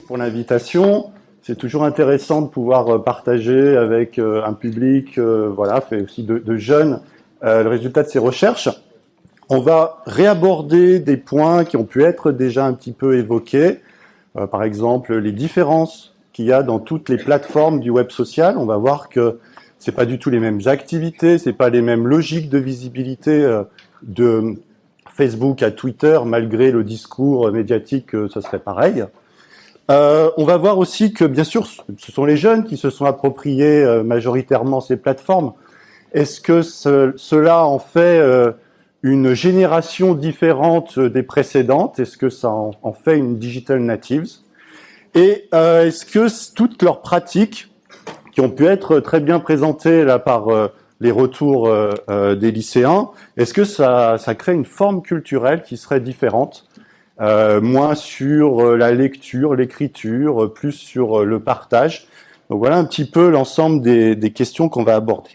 pour l'invitation. C'est toujours intéressant de pouvoir partager avec un public, voilà, fait aussi de jeunes, le résultat de ces recherches. On va réaborder des points qui ont pu être déjà un petit peu évoqués. Par exemple, les différences qu'il y a dans toutes les plateformes du web social. On va voir que c'est pas du tout les mêmes activités, c'est pas les mêmes logiques de visibilité de Facebook à Twitter, malgré le discours médiatique, ça serait pareil. On va voir aussi que, bien sûr, ce sont les jeunes qui se sont appropriés majoritairement ces plateformes. Est-ce que cela en fait une génération différente des précédentes? Est-ce que ça en fait une digital natives? Et est-ce que toutes leurs pratiques, qui ont pu être très bien présentées là par les retours des lycéens, est-ce que ça crée une forme culturelle qui serait différente, moins sur la lecture, l'écriture, plus sur le partage? Donc voilà un petit peu l'ensemble des questions qu'on va aborder.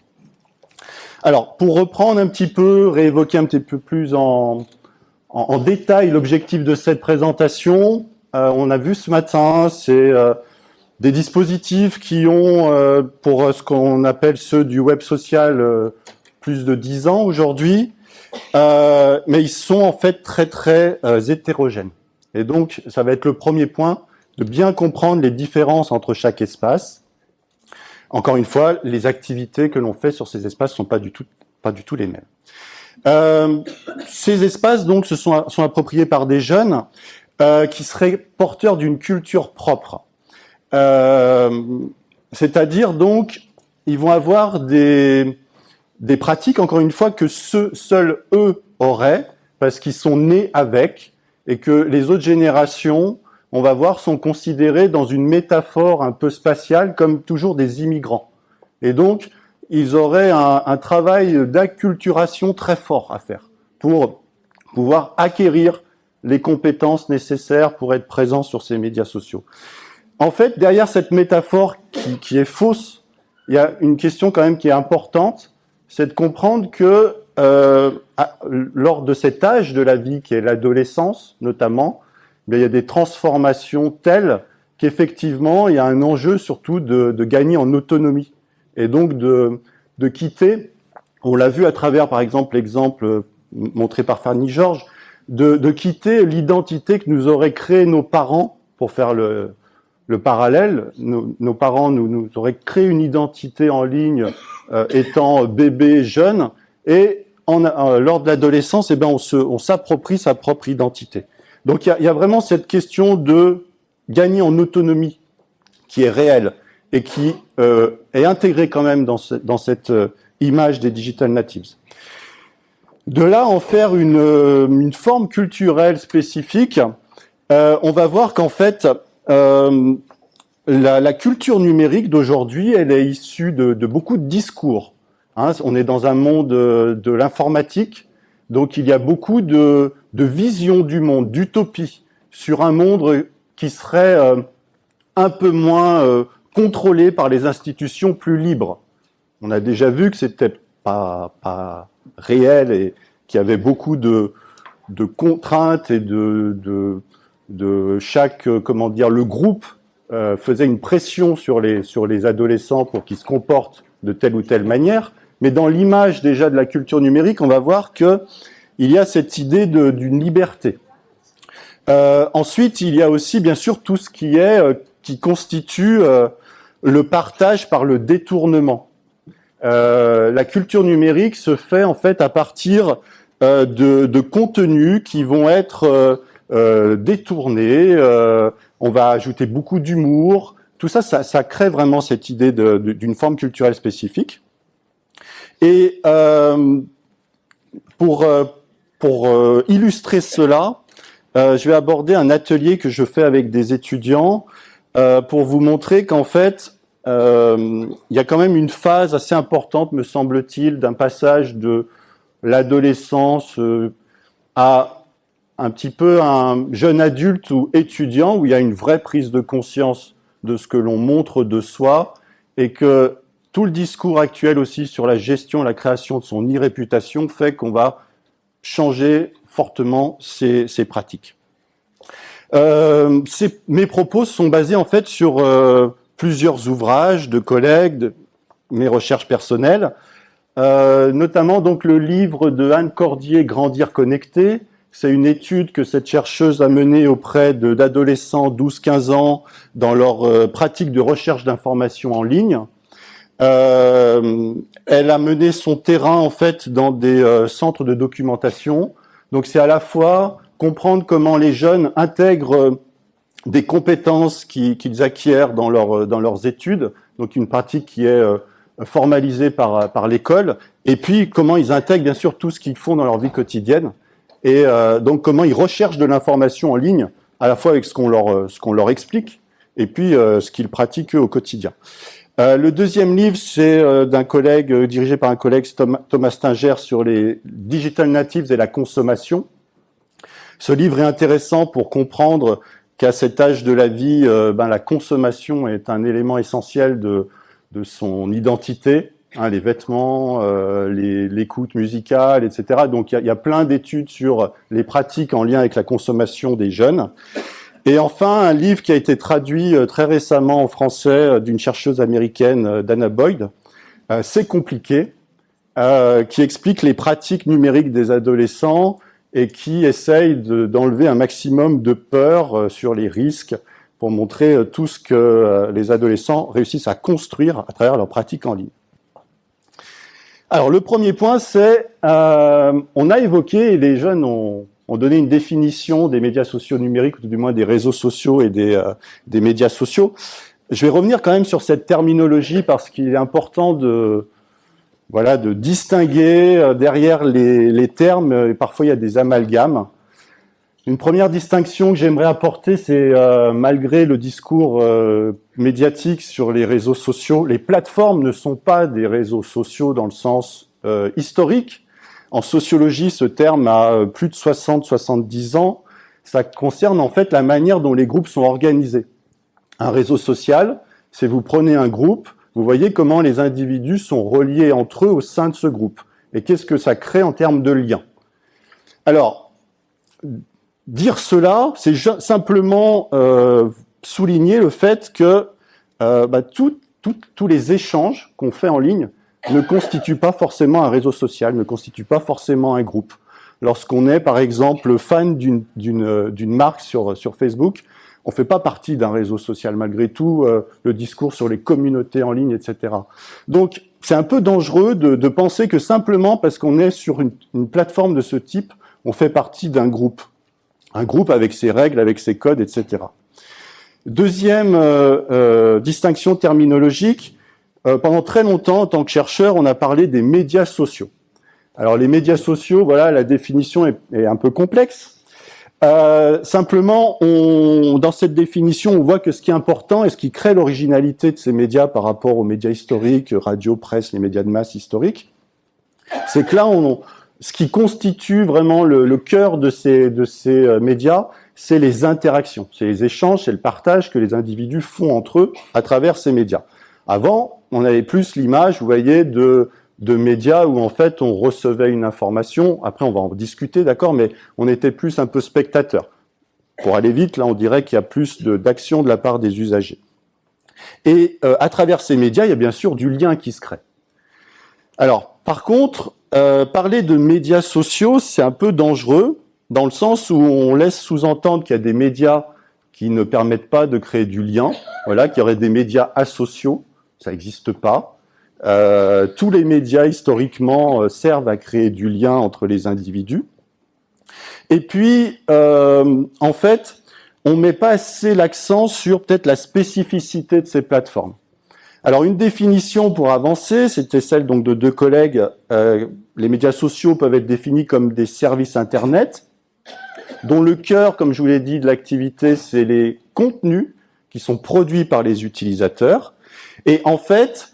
Alors, pour reprendre un petit peu, réévoquer un petit peu plus en détail l'objectif de cette présentation, on a vu ce matin, c'est des dispositifs qui ont, pour ce qu'on appelle ceux du web social, plus de 10 ans aujourd'hui, mais ils sont en fait très très hétérogènes. Et donc, ça va être le premier point, de bien comprendre les différences entre chaque espace. Encore une fois, les activités que l'on fait sur ces espaces ne sont pas du tout les mêmes. Ces espaces donc sont appropriés par des jeunes qui seraient porteurs d'une culture propre. C'est-à-dire donc, ils vont avoir des pratiques, encore une fois, que seuls eux auraient, parce qu'ils sont nés avec, et que les autres générations, on va voir, sont considérées dans une métaphore un peu spatiale comme toujours des immigrants. Et donc, ils auraient un travail d'acculturation très fort à faire pour pouvoir acquérir les compétences nécessaires pour être présents sur ces médias sociaux. En fait, derrière cette métaphore qui est fausse, il y a une question quand même qui est importante, c'est de comprendre que lors de cet âge de la vie qui est l'adolescence notamment, il y a des transformations telles qu'effectivement il y a un enjeu surtout de gagner en autonomie et donc de quitter, on l'a vu à travers par exemple l'exemple montré par Fanny Georges, de quitter l'identité que nous auraient créé nos parents, pour faire le parallèle. Nos parents nous auraient créé une identité en ligne étant bébé, jeune, et lors de l'adolescence, eh ben, on s'approprie sa propre identité. Donc il y a vraiment cette question de gagner en autonomie qui est réelle et qui est intégrée quand même dans cette image des digital natives. De là, en faire une forme culturelle spécifique, on va voir qu'en fait, la culture numérique d'aujourd'hui, elle est issue de beaucoup de discours. Hein, on est dans un monde de l'informatique, donc il y a beaucoup de visions du monde, d'utopie, sur un monde qui serait un peu moins contrôlé par les institutions plus libres. On a déjà vu que c'était pas réel et qu'il y avait beaucoup de contraintes et de chaque, comment dire, le groupe faisait une pression sur les adolescents pour qu'ils se comportent de telle ou telle manière. Mais dans l'image déjà de la culture numérique, on va voir que il y a cette idée d'une liberté. Ensuite, il y a aussi bien sûr tout ce qui constitue le partage par le détournement. La culture numérique se fait en fait à partir de contenus qui vont être détournés. On va ajouter beaucoup d'humour. Tout ça, ça crée vraiment cette idée d'une forme culturelle spécifique. Et pour illustrer cela, je vais aborder un atelier que je fais avec des étudiants pour vous montrer qu'en fait, il y a quand même une phase assez importante, me semble-t-il, d'un passage de l'adolescence à un petit peu un jeune adulte ou étudiant, où il y a une vraie prise de conscience de ce que l'on montre de soi, et que tout le discours actuel aussi sur la gestion, la création de son e-réputation fait qu'on va changer fortement ces pratiques. Mes propos sont basés en fait sur plusieurs ouvrages de collègues, mes recherches personnelles, notamment donc le livre de Anne Cordier, Grandir connecté. C'est une étude que cette chercheuse a menée auprès d'adolescents 12-15 ans dans leur pratique de recherche d'informations en ligne. Elle a mené son terrain en fait dans des centres de documentation. Donc c'est à la fois comprendre comment les jeunes intègrent des compétences qu'ils acquièrent dans leurs études, donc une pratique qui est formalisée par l'école, et puis comment ils intègrent bien sûr tout ce qu'ils font dans leur vie quotidienne, et donc comment ils recherchent de l'information en ligne, à la fois avec ce qu'on leur explique, et puis ce qu'ils pratiquent eux au quotidien. Le deuxième livre, c'est d'un collègue, dirigé par un collègue, Thomas Stinger, sur les digital natives et la consommation. Ce livre est intéressant pour comprendre qu'à cet âge de la vie, la consommation est un élément essentiel de son identité, hein, les vêtements, l'écoute musicale, etc. Donc il y a plein d'études sur les pratiques en lien avec la consommation des jeunes. Et enfin, un livre qui a été traduit très récemment en français d'une chercheuse américaine, Dana Boyd, C'est compliqué, qui explique les pratiques numériques des adolescents et qui essaye d'enlever un maximum de peur sur les risques pour montrer tout ce que les adolescents réussissent à construire à travers leurs pratiques en ligne. Alors, le premier point, c'est, on a évoqué, et les jeunes ont donné une définition des médias sociaux numériques, ou du moins des réseaux sociaux et des médias sociaux. Je vais revenir quand même sur cette terminologie parce qu'il est important de distinguer derrière les termes, et parfois il y a des amalgames. Une première distinction que j'aimerais apporter, c'est malgré le discours médiatique sur les réseaux sociaux, les plateformes ne sont pas des réseaux sociaux dans le sens historique. En sociologie, ce terme a plus de 60-70 ans. Ça concerne en fait la manière dont les groupes sont organisés. Un réseau social, c'est vous prenez un groupe, vous voyez comment les individus sont reliés entre eux au sein de ce groupe. Et qu'est-ce que ça crée en termes de liens? Alors, dire cela, c'est simplement souligner le fait que tous les échanges qu'on fait en ligne ne constitue pas forcément un réseau social, ne constitue pas forcément un groupe. Lorsqu'on est, par exemple, fan d'une marque sur Facebook, on ne fait pas partie d'un réseau social, malgré tout, le discours sur les communautés en ligne, etc. Donc, c'est un peu dangereux de penser que simplement parce qu'on est sur une plateforme de ce type, on fait partie d'un groupe. Un groupe avec ses règles, avec ses codes, etc. Deuxième distinction terminologique, pendant très longtemps, en tant que chercheur, on a parlé des médias sociaux. Alors les médias sociaux, voilà, la définition est un peu complexe. Simplement, dans cette définition, on voit que ce qui est important et ce qui crée l'originalité de ces médias par rapport aux médias historiques, radio, presse, les médias de masse historiques, c'est que là, ce qui constitue vraiment le cœur de ces médias, c'est les interactions, c'est les échanges, c'est le partage que les individus font entre eux à travers ces médias. Avant, on avait plus l'image, vous voyez, de médias où en fait on recevait une information, après on va en discuter, d'accord, mais on était plus un peu spectateur. Pour aller vite, là on dirait qu'il y a plus d'action de la part des usagers. Et à travers ces médias, il y a bien sûr du lien qui se crée. Alors, par contre, parler de médias sociaux, c'est un peu dangereux, dans le sens où on laisse sous-entendre qu'il y a des médias qui ne permettent pas de créer du lien, voilà, qu'il y aurait des médias asociaux, ça n'existe pas. Tous les médias, historiquement, servent à créer du lien entre les individus. Et puis, en fait, on ne met pas assez l'accent sur peut-être la spécificité de ces plateformes. Alors, une définition pour avancer, c'était celle donc de deux collègues. Les médias sociaux peuvent être définis comme des services Internet, dont le cœur, comme je vous l'ai dit, de l'activité, c'est les contenus qui sont produits par les utilisateurs. Et en fait,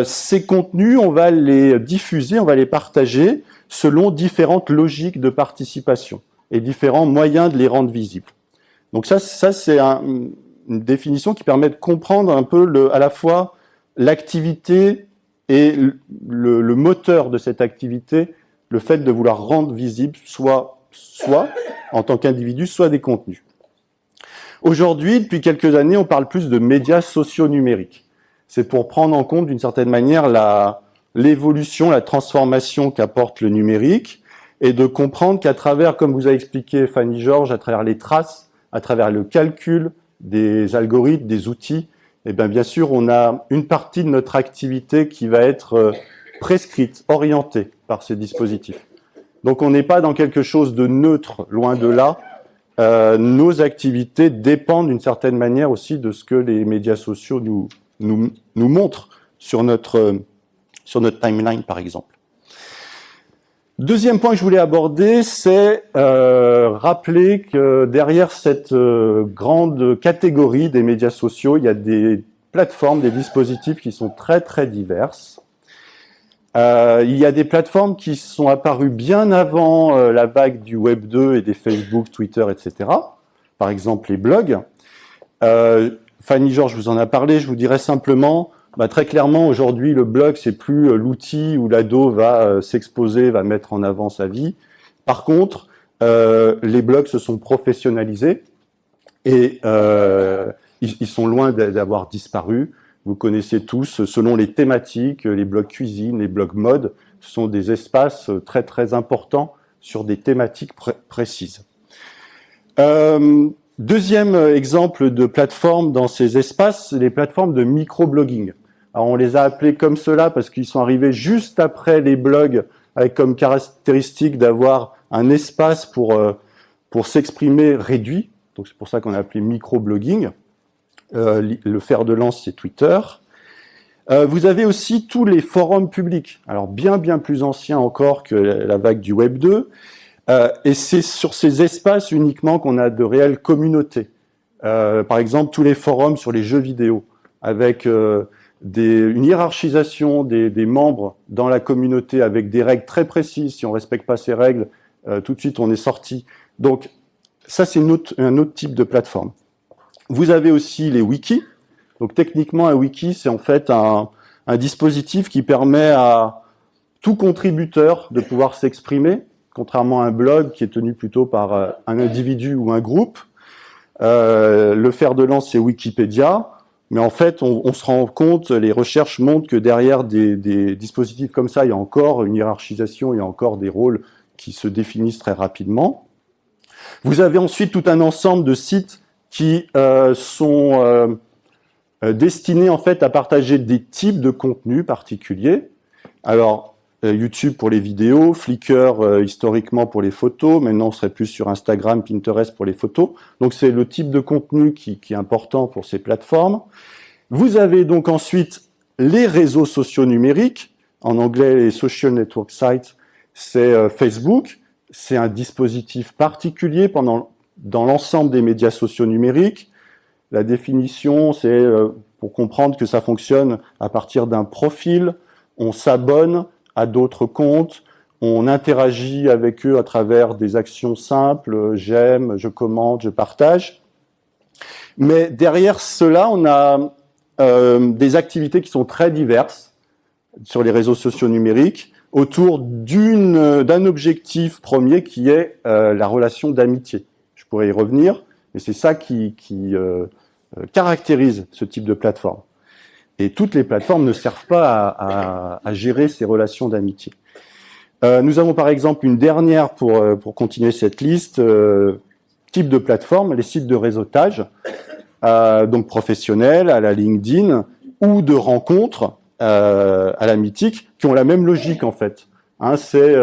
ces contenus, on va les diffuser, on va les partager selon différentes logiques de participation et différents moyens de les rendre visibles. Donc ça c'est une définition qui permet de comprendre un peu à la fois l'activité et le moteur de cette activité, le fait de vouloir rendre visible soit en tant qu'individu, soit des contenus. Aujourd'hui, depuis quelques années, on parle plus de médias sociaux numériques. C'est pour prendre en compte d'une certaine manière l'évolution, la transformation qu'apporte le numérique et de comprendre qu'à travers, comme vous a expliqué Fanny Georges, à travers les traces, à travers le calcul des algorithmes, des outils, eh bien sûr, on a une partie de notre activité qui va être prescrite, orientée par ces dispositifs. Donc on n'est pas dans quelque chose de neutre, loin de là. Nos activités dépendent d'une certaine manière aussi de ce que les médias sociaux nous montrent sur notre timeline, par exemple. Deuxième point que je voulais aborder, c'est rappeler que derrière cette grande catégorie des médias sociaux, il y a des plateformes, des dispositifs qui sont très très diverses. Il y a des plateformes qui sont apparues bien avant la vague du Web 2 et des Facebook, Twitter, etc. Par exemple, les blogs. Fanny Georges vous en a parlé, je vous dirais simplement, très clairement, aujourd'hui, le blog, c'est plus l'outil où l'ado va s'exposer, va mettre en avant sa vie. Par contre, les blogs se sont professionnalisés et ils sont loin d'avoir disparu. Vous connaissez tous, selon les thématiques, les blogs cuisine, les blogs mode, ce sont des espaces très très importants sur des thématiques précises. Deuxième exemple de plateforme dans ces espaces, c'est les plateformes de microblogging. Alors on les a appelés comme cela parce qu'ils sont arrivés juste après les blogs, avec comme caractéristique d'avoir un espace pour s'exprimer réduit. Donc c'est pour ça qu'on a appelé microblogging. Le fer de lance, c'est Twitter. Vous avez aussi tous les forums publics, alors bien plus anciens encore que la vague du Web 2, et c'est sur ces espaces uniquement qu'on a de réelles communautés. Par exemple, tous les forums sur les jeux vidéo, avec une hiérarchisation des membres dans la communauté, avec des règles très précises. Si on ne respecte pas ces règles, tout de suite on est sorti. Donc ça, c'est un autre type de plateforme. Vous avez aussi les wikis. Donc techniquement, un wiki, c'est en fait un dispositif qui permet à tout contributeur de pouvoir s'exprimer, contrairement à un blog qui est tenu plutôt par un individu ou un groupe. Le fer de lance, c'est Wikipédia. Mais en fait, on se rend compte, les recherches montrent que derrière des dispositifs comme ça, il y a encore une hiérarchisation, il y a encore des rôles qui se définissent très rapidement. Vous avez ensuite tout un ensemble de sites qui sont destinés en fait à partager des types de contenus particuliers. Alors, YouTube pour les vidéos, Flickr historiquement pour les photos, maintenant on serait plus sur Instagram, Pinterest pour les photos. Donc c'est le type de contenu qui est important pour ces plateformes. Vous avez donc ensuite les réseaux sociaux numériques, en anglais les social network sites, c'est Facebook, c'est un dispositif particulier dans l'ensemble des médias sociaux numériques. La définition, c'est pour comprendre que ça fonctionne à partir d'un profil, on s'abonne à d'autres comptes, on interagit avec eux à travers des actions simples, j'aime, je commente, je partage. Mais derrière cela, on a des activités qui sont très diverses sur les réseaux sociaux numériques autour d'un objectif premier qui est la relation d'amitié. Je pourrais y revenir, mais c'est ça qui caractérise ce type de plateforme. Et toutes les plateformes ne servent pas à gérer ces relations d'amitié. Nous avons par exemple une dernière pour continuer cette liste, type de plateforme, les sites de réseautage, donc professionnels, à la LinkedIn, ou de rencontres à la Mythique, qui ont la même logique en fait. C'est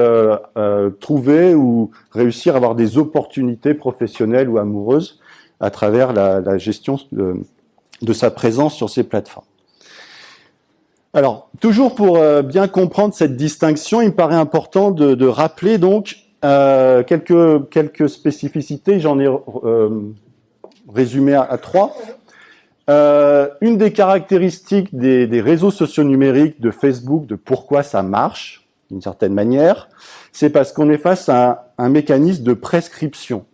trouver ou réussir à avoir des opportunités professionnelles ou amoureuses à travers la gestion de sa présence sur ces plateformes. Alors, toujours pour bien comprendre cette distinction, il me paraît important de rappeler donc quelques spécificités. J'en ai résumé à 3. Une des caractéristiques des réseaux sociaux numériques de Facebook, de pourquoi ça marche, d'une certaine manière, c'est parce qu'on est face à un mécanisme de prescription.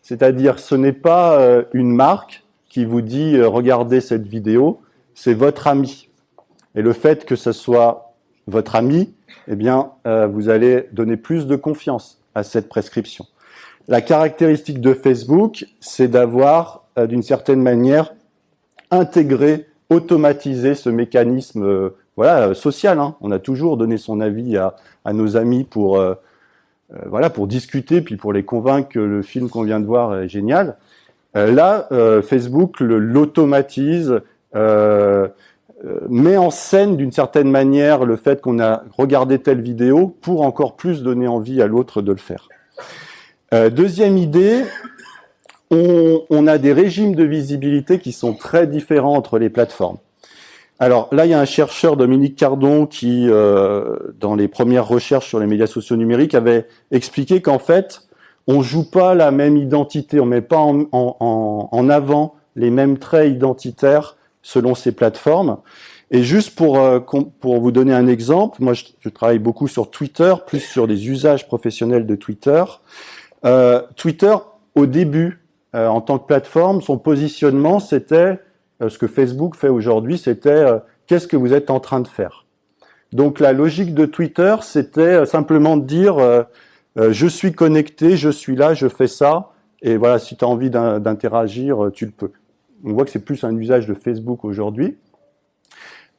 C'est-à-dire, ce n'est pas une marque qui vous dit « regardez cette vidéo », c'est votre ami. Et le fait que ce soit votre ami, eh bien, vous allez donner plus de confiance à cette prescription. La caractéristique de Facebook, c'est d'avoir d'une certaine manière, intégrer, automatiser ce mécanisme social. Hein. On a toujours donné son avis à nos amis pour discuter, puis pour les convaincre que le film qu'on vient de voir est génial. Là, Facebook l'automatise, met en scène d'une certaine manière le fait qu'on a regardé telle vidéo pour encore plus donner envie à l'autre de le faire. Deuxième idée, on a des régimes de visibilité qui sont très différents entre les plateformes. Alors là, il y a un chercheur, Dominique Cardon, qui, dans les premières recherches sur les médias sociaux numériques, avait expliqué qu'en fait, on joue pas la même identité, on met pas en avant les mêmes traits identitaires selon ces plateformes. Et juste pour vous donner un exemple, moi je travaille beaucoup sur Twitter, plus sur des usages professionnels de Twitter. Twitter, au début, en tant que plateforme, son positionnement, c'était ce que Facebook fait aujourd'hui, c'était qu'est-ce que vous êtes en train de faire. Donc la logique de Twitter, c'était simplement de dire je suis connecté, je suis là, je fais ça, et voilà, si tu as envie d'interagir, tu le peux. On voit que c'est plus un usage de Facebook aujourd'hui.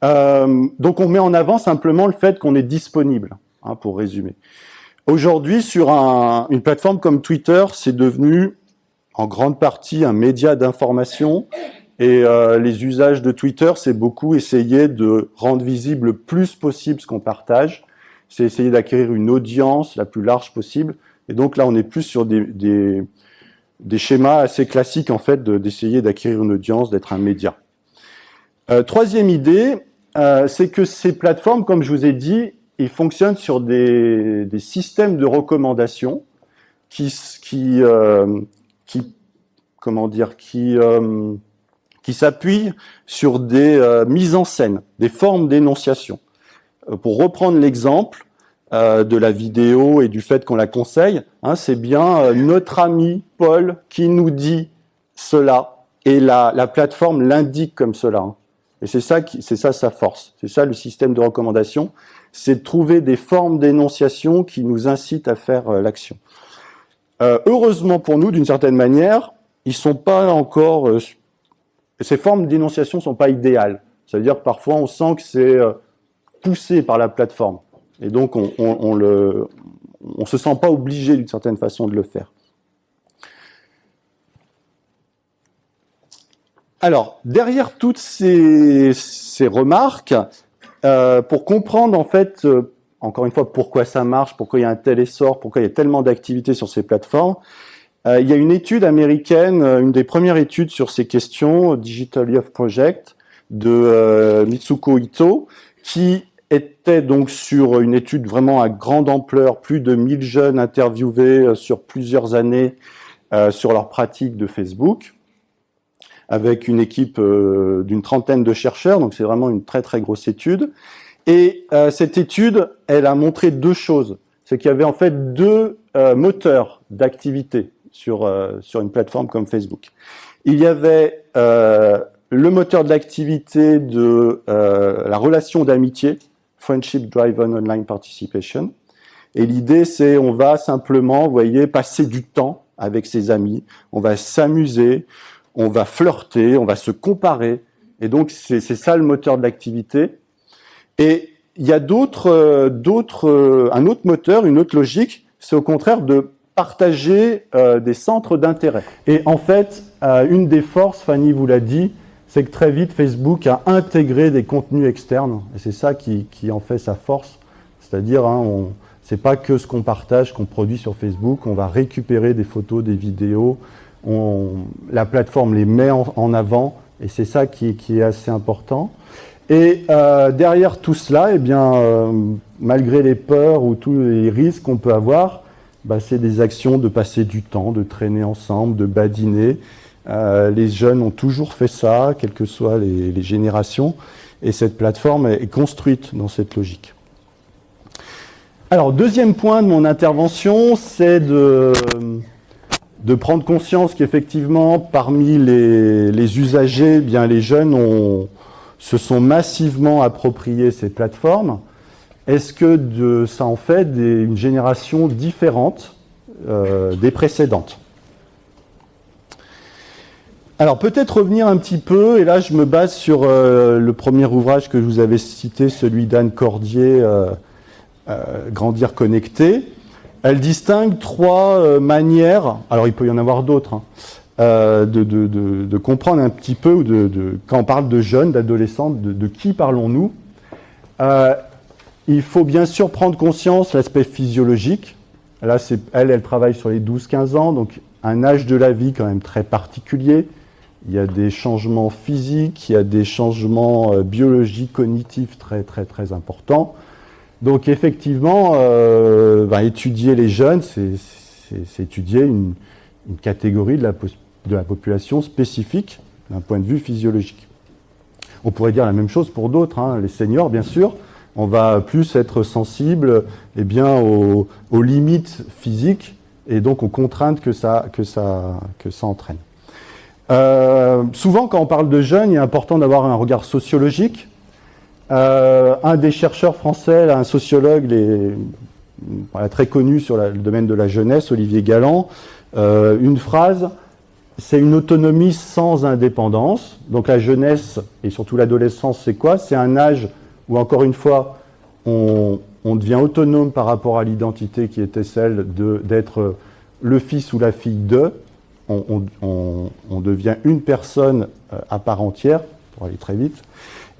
Donc on met en avant simplement le fait qu'on est disponible, hein, pour résumer. Aujourd'hui, sur une plateforme comme Twitter, c'est devenu en grande partie un média d'information, et les usages de Twitter, c'est beaucoup essayer de rendre visible le plus possible ce qu'on partage, c'est essayer d'acquérir une audience la plus large possible, et donc là on est plus sur des schémas assez classiques en fait d'essayer d'acquérir une audience, d'être un média. Troisième idée, c'est que ces plateformes, comme je vous ai dit, ils fonctionnent sur des systèmes de recommandation qui s'appuient sur des mises en scène, des formes d'énonciation. Pour reprendre l'exemple de la vidéo et du fait qu'on la conseille, hein, c'est bien notre ami Paul qui nous dit cela, et la plateforme l'indique comme cela. Hein. Et c'est ça sa force. C'est ça le système de recommandation, c'est de trouver des formes d'énonciation qui nous incitent à faire l'action. Heureusement pour nous, d'une certaine manière, ils sont pas encore ces formes d'énonciation sont pas idéales. Ça veut dire que parfois on sent que c'est poussé par la plateforme. Et donc on se sent pas obligé d'une certaine façon de le faire. Alors, derrière toutes ces remarques, pour comprendre en fait, encore une fois, pourquoi ça marche, pourquoi il y a un tel essor, pourquoi il y a tellement d'activités sur ces plateformes, il y a une étude américaine, une des premières études sur ces questions, Digital Youth Project, de Mitsuko Ito, qui était donc sur une étude vraiment à grande ampleur, plus de 1000 jeunes interviewés sur plusieurs années sur leur pratique de Facebook, avec une équipe d'une trentaine de chercheurs, donc c'est vraiment une très très grosse étude. Et cette étude, elle a montré deux choses. C'est qu'il y avait en fait deux moteurs d'activité sur une plateforme comme Facebook. Il y avait le moteur d'activité de la relation d'amitié, Friendship Driven Online Participation. Et l'idée, c'est on va simplement, vous voyez, passer du temps avec ses amis, on va s'amuser, on va flirter, on va se comparer. Et donc, c'est ça le moteur de l'activité. Et il y a un autre moteur, une autre logique, c'est au contraire de partager des centres d'intérêt. Et en fait, une des forces, Fanny vous l'a dit, c'est que très vite, Facebook a intégré des contenus externes. Et c'est ça qui en fait sa force. C'est-à-dire, hein, c'est pas que ce qu'on partage, qu'on produit sur Facebook, on va récupérer des photos, des vidéos, la plateforme les met en avant, et c'est ça qui est assez important. Et derrière tout cela, eh bien, malgré les peurs ou tous les risques qu'on peut avoir, c'est des actions de passer du temps, de traîner ensemble, de badiner. Les jeunes ont toujours fait ça, quelles que soient les générations, et cette plateforme est construite dans cette logique. Alors, deuxième point de mon intervention, c'est de prendre conscience qu'effectivement, parmi les usagers, eh bien, les jeunes se sont massivement appropriés ces plateformes. Est-ce que ça en fait une génération différente des précédentes ? Alors peut-être revenir un petit peu, et là je me base sur le premier ouvrage que je vous avais cité, celui d'Anne Cordier, Grandir connecté. Elle distingue trois manières, alors il peut y en avoir d'autres, hein, de comprendre un petit peu, quand on parle de jeunes, d'adolescents, de qui parlons-nous. Il faut bien sûr prendre conscience de l'aspect physiologique. Là, elle travaille sur les 12-15 ans, donc un âge de la vie quand même très particulier. Il y a des changements physiques, il y a des changements biologiques, cognitifs très, très, très importants. Donc effectivement, étudier les jeunes, c'est étudier une catégorie de la population spécifique d'un point de vue physiologique. On pourrait dire la même chose pour d'autres, hein, les seniors bien sûr. On va plus être sensible aux limites physiques et donc aux contraintes que ça entraîne. Souvent, quand on parle de jeunes, il est important d'avoir un regard sociologique. Un des chercheurs français, un sociologue très connu sur le domaine de la jeunesse, Olivier Galland, une phrase, c'est une autonomie sans indépendance. Donc la jeunesse et surtout l'adolescence, c'est quoi? C'est un âge où, encore une fois, on devient autonome par rapport à l'identité qui était celle d'être le fils ou la fille de. On devient une personne à part entière, pour aller très vite,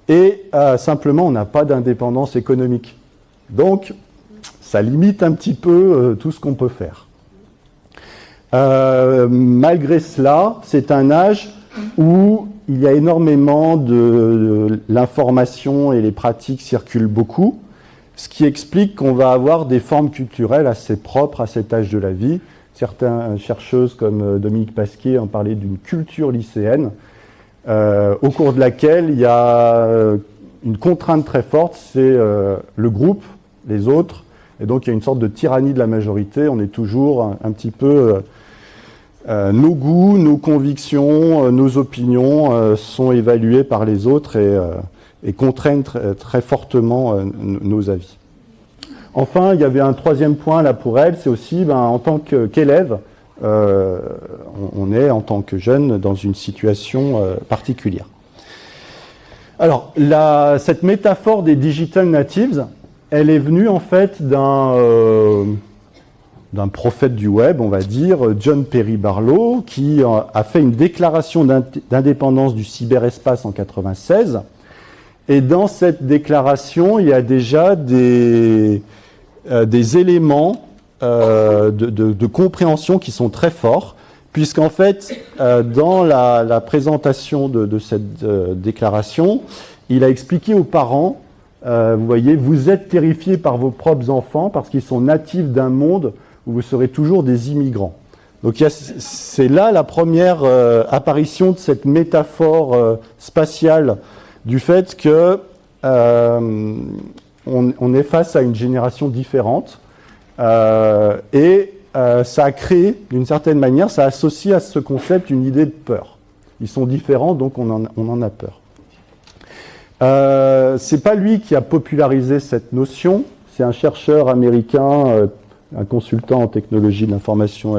et simplement on n'a pas d'indépendance économique. Donc ça limite un petit peu tout ce qu'on peut faire. Malgré cela, c'est un âge où il y a énormément l'information et les pratiques circulent beaucoup, ce qui explique qu'on va avoir des formes culturelles assez propres à cet âge de la vie. Certaines chercheuses comme Dominique Pasquier ont parlé d'une culture lycéenne, au cours de laquelle il y a une contrainte très forte, c'est le groupe, les autres, et donc il y a une sorte de tyrannie de la majorité. On est toujours un petit peu... nos goûts, nos convictions, nos opinions sont évaluées par les autres et contraignent très fortement nos avis. Enfin, il y avait un troisième point là pour elle, c'est aussi en tant qu'élève, on est en tant que jeune dans une situation particulière. Alors, cette métaphore des digital natives, elle est venue en fait d'un prophète du web, on va dire, John Perry Barlow, qui a fait une déclaration d'indépendance du cyberespace en 1996. Et dans cette déclaration, il y a déjà des éléments de compréhension qui sont très forts, puisqu'en fait, dans la présentation de cette déclaration, il a expliqué aux parents, vous voyez, vous êtes terrifiés par vos propres enfants parce qu'ils sont natifs d'un monde où vous serez toujours des immigrants. Donc c'est là la première apparition de cette métaphore spatiale du fait que on est face à une génération différente et ça a créé, d'une certaine manière, ça associe à ce concept une idée de peur. Ils sont différents, donc on en a peur. C'est pas lui qui a popularisé cette notion, c'est un chercheur américain, un consultant en technologie de l'information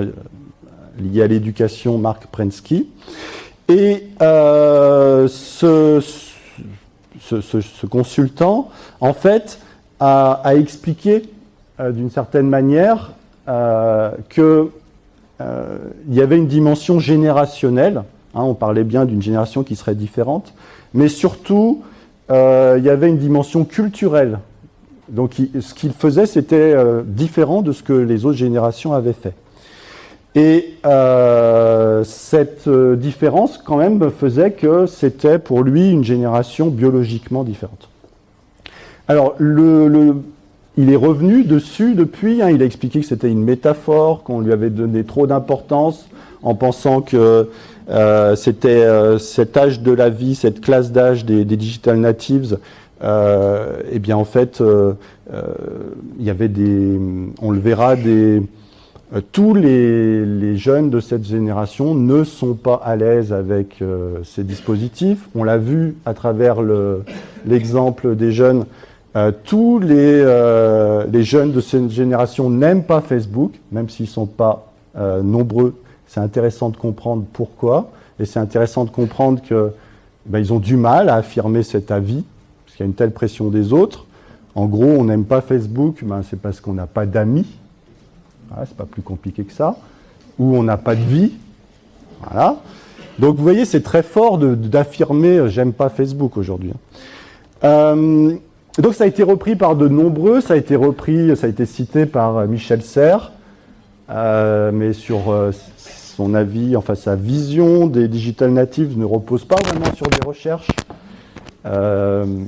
lié à l'éducation, Mark Prensky. Et ce consultant, en fait, a expliqué d'une certaine manière qu'il y avait une dimension générationnelle. On parlait bien d'une génération qui serait différente, mais surtout, il y avait une dimension culturelle. Donc, ce qu'il faisait, c'était différent de ce que les autres générations avaient fait. Et cette différence, quand même, faisait que c'était pour lui une génération biologiquement différente. Alors, il est revenu dessus depuis, il a expliqué que c'était une métaphore, qu'on lui avait donné trop d'importance en pensant que c'était cet âge de la vie, cette classe d'âge des digital natives, eh bien en fait, il y avait on le verra, tous les jeunes de cette génération ne sont pas à l'aise avec ces dispositifs. On l'a vu à travers l'exemple des jeunes. Tous les jeunes de cette génération n'aiment pas Facebook, même s'ils ne sont pas nombreux. C'est intéressant de comprendre pourquoi. et c'est intéressant de comprendre que ils ont du mal à affirmer cet avis, parce qu'il y a une telle pression des autres. En gros, on n'aime pas Facebook, c'est parce qu'on n'a pas d'amis, voilà, c'est pas plus compliqué que ça, ou on n'a pas de vie, voilà. Donc vous voyez, c'est très fort d'affirmer « j'aime pas Facebook » aujourd'hui. Donc ça a été repris par de nombreux, ça a été cité par Michel Serres, mais sur son avis, enfin sa vision des digital natives ne repose pas vraiment sur des recherches.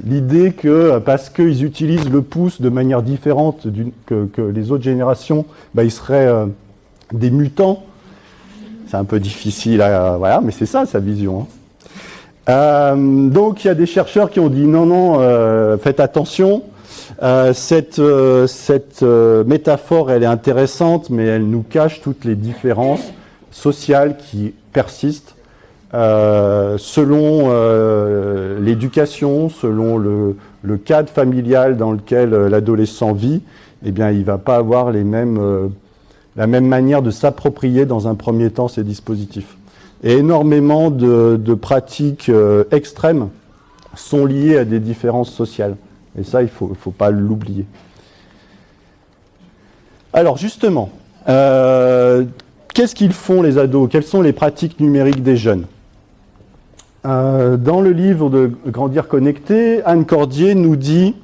L'idée que parce qu'ils utilisent le pouce de manière différente que les autres générations, ils seraient des mutants, c'est un peu difficile voilà, mais c'est ça sa vision. Donc il y a des chercheurs qui ont dit non, faites attention, cette métaphore elle est intéressante, mais elle nous cache toutes les différences sociales qui persistent selon l'éducation, selon le cadre familial dans lequel l'adolescent vit. Il ne va pas avoir la même manière de s'approprier dans un premier temps ces dispositifs. Et énormément de pratiques extrêmes sont liées à des différences sociales. Et ça, il ne faut pas l'oublier. Alors justement, qu'est-ce qu'ils font les ados? Quelles sont les pratiques numériques des jeunes? Dans le livre de Grandir connecté, Anne Cordier nous dit,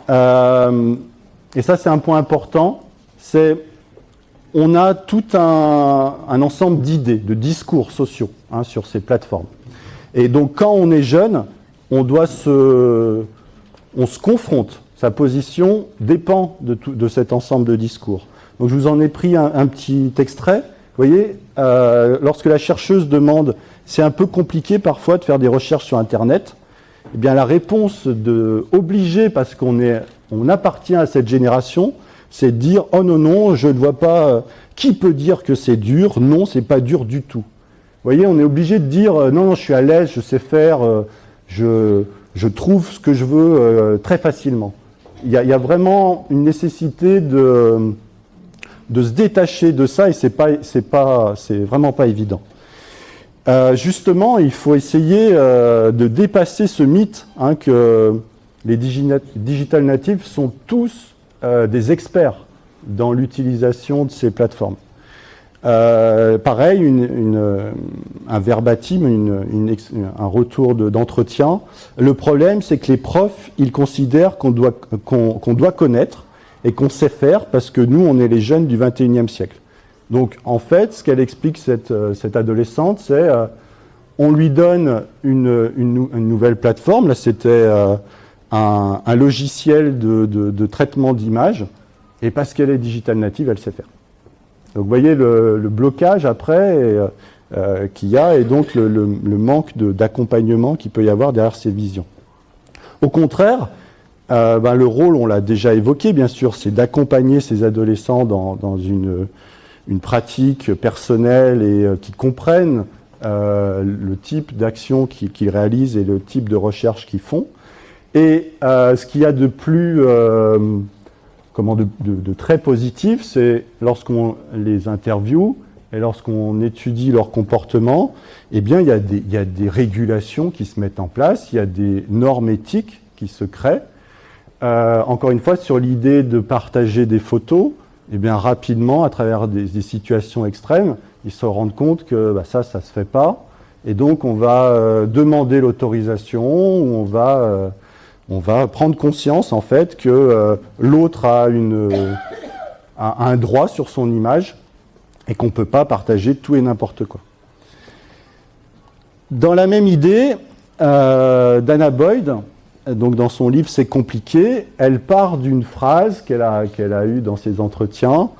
et ça c'est un point important, c'est on a tout un ensemble d'idées, de discours sociaux sur ces plateformes. Et donc quand on est jeune, on se confronte. Sa position dépend de cet ensemble de discours. Donc je vous en ai pris un petit extrait. Vous voyez, lorsque la chercheuse demande, c'est un peu compliqué parfois de faire des recherches sur Internet, eh bien la réponse obligée, parce on appartient à cette génération, c'est de dire « Oh non, je ne vois pas... qui peut dire que c'est dur? Non, c'est pas dur du tout. » Vous voyez, on est obligé de dire « Non, je suis à l'aise, je sais faire, je trouve ce que je veux très facilement. » Il y a vraiment une nécessité de se détacher de ça, et c'est vraiment pas évident. Justement, il faut essayer de dépasser ce mythe que les digital natives sont tous des experts dans l'utilisation de ces plateformes. Pareil, un verbatim, un retour d'entretien. Le problème, c'est que les profs, ils considèrent qu'on doit connaître et qu'on sait faire parce que nous, on est les jeunes du 21e siècle. Donc, en fait, ce qu'elle explique, cette adolescente, c'est on lui donne une nouvelle plateforme. Là, c'était un logiciel de traitement d'image. Et parce qu'elle est digital native, elle sait faire. Donc, vous voyez le blocage après qu'il y a et donc le manque d'accompagnement qu'il peut y avoir derrière ces visions. Au contraire, le rôle, on l'a déjà évoqué, bien sûr, c'est d'accompagner ces adolescents dans une pratique personnelle et qui comprennent le type d'action qu'ils réalisent et le type de recherche qu'ils font. Et ce qu'il y a de plus... de très positif, c'est lorsqu'on les interviewe et lorsqu'on étudie leur comportement, eh bien, il y a des régulations qui se mettent en place, il y a des normes éthiques qui se créent. Encore une fois, sur l'idée de partager des photos, eh bien, rapidement, à travers des situations extrêmes, ils se rendent compte que ça se fait pas. Et donc, on va demander l'autorisation, ou on va prendre conscience, en fait, que l'autre a un droit sur son image et qu'on ne peut pas partager tout et n'importe quoi. Dans la même idée, Dana Boyd, donc dans son livre « C'est compliqué », elle part d'une phrase qu'elle a eue dans ses entretiens.